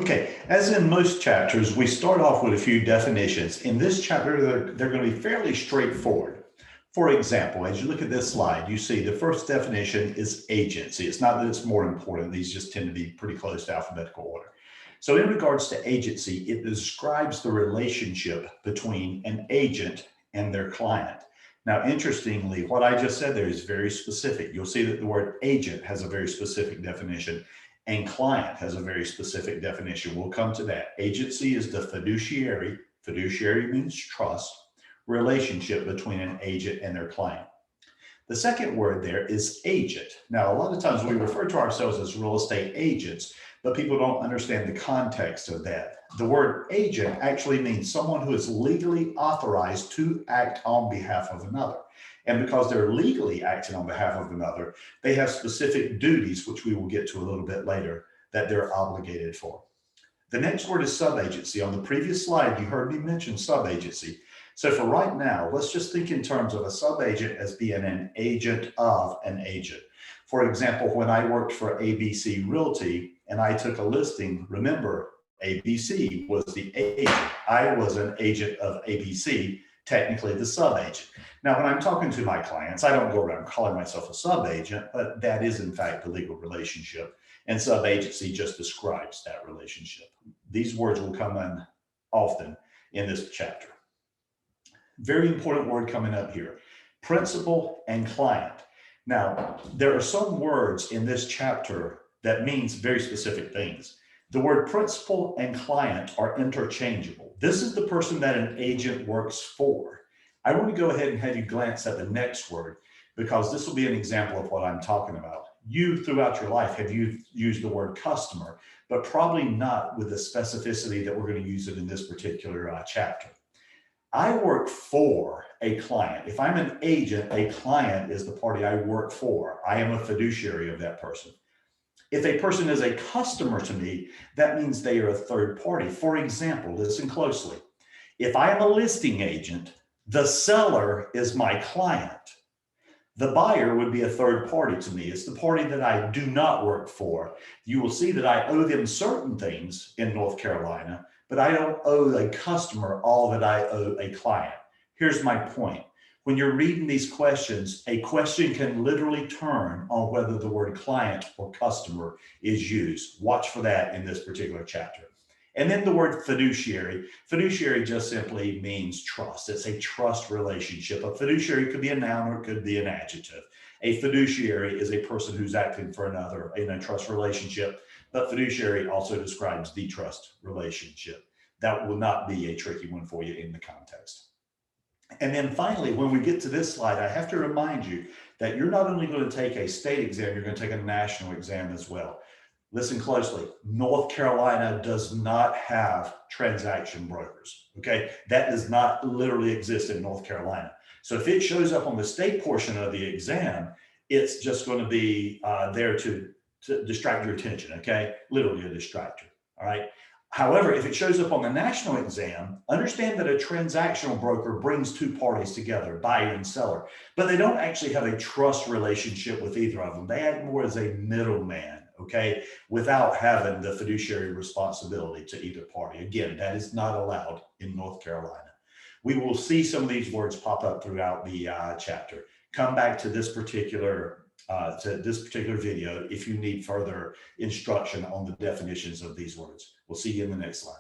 Okay, as in most chapters, we start off with a few definitions. In this chapter, they're going to be fairly straightforward. For example, as you look at this slide, you see the first definition is agency. It's not that it's more important. These just tend to be pretty close to alphabetical order. So in regards to agency, it describes the relationship between an agent and their client. Now, interestingly, what I just said there is very specific. You'll see that the word agent has a very specific definition and client has a very specific definition. We'll come to that. Agency is the fiduciary. Fiduciary means trust, relationship between an agent and their client. The second word there is agent. Now, a lot of times we refer to ourselves as real estate agents, but people don't understand the context of that. The word agent actually means someone who is legally authorized to act on behalf of another. And because they're legally acting on behalf of another, they have specific duties, which we will get to a little bit later, that they're obligated for. The next word is subagency. On the previous slide, you heard me mention subagency. So for right now, let's just think in terms of a subagent as being an agent of an agent. For example, when I worked for ABC Realty and I took a listing, remember, ABC was the agent. I was an agent of ABC, technically the subagent. Now, when I'm talking to my clients, I don't go around calling myself a subagent, but that is in fact the legal relationship. And subagency just describes that relationship. These words will come in often in this chapter. Very important word coming up here, principal and client. Now, there are some words in this chapter that means very specific things. The word principal and client are interchangeable. This is the person that an agent works for. I want to go ahead and have you glance at the next word because this will be an example of what I'm talking about. You, throughout your life, have used the word customer, but probably not with the specificity that we're going to use it in this particular chapter. I work for a client. If I'm an agent, a client is the party I work for. I am a fiduciary of that person. If a person is a customer to me, that means they are a third party. For example, listen closely. If I am a listing agent, the seller is my client. The buyer would be a third party to me. It's the party that I do not work for. You will see that I owe them certain things in North Carolina, but I don't owe a customer all that I owe a client. Here's my point. When you're reading these questions, a question can literally turn on whether the word client or customer is used. Watch for that in this particular chapter. And then the word fiduciary. Fiduciary just simply means trust. It's a trust relationship. A fiduciary could be a noun or it could be an adjective. A fiduciary is a person who's acting for another in a trust relationship, but fiduciary also describes the trust relationship. That will not be a tricky one for you in the context. And then finally, when we get to this slide, I have to remind you that you're not only going to take a state exam, you're going to take a national exam as well. Listen closely. North Carolina does not have transaction brokers, okay? That does not literally exist in North Carolina. So if it shows up on the state portion of the exam, it's just going to be there to distract your attention, okay? Literally a distractor, all right? However, if it shows up on the national exam, understand that a transactional broker brings two parties together, buyer and seller, but they don't actually have a trust relationship with either of them. They act more as a middleman, okay, without having the fiduciary responsibility to either party. Again, that is not allowed in North Carolina. We will see some of these words pop up throughout the chapter. Come back to this particular video if you need further instruction on the definitions of these words. We'll see you in the next slide.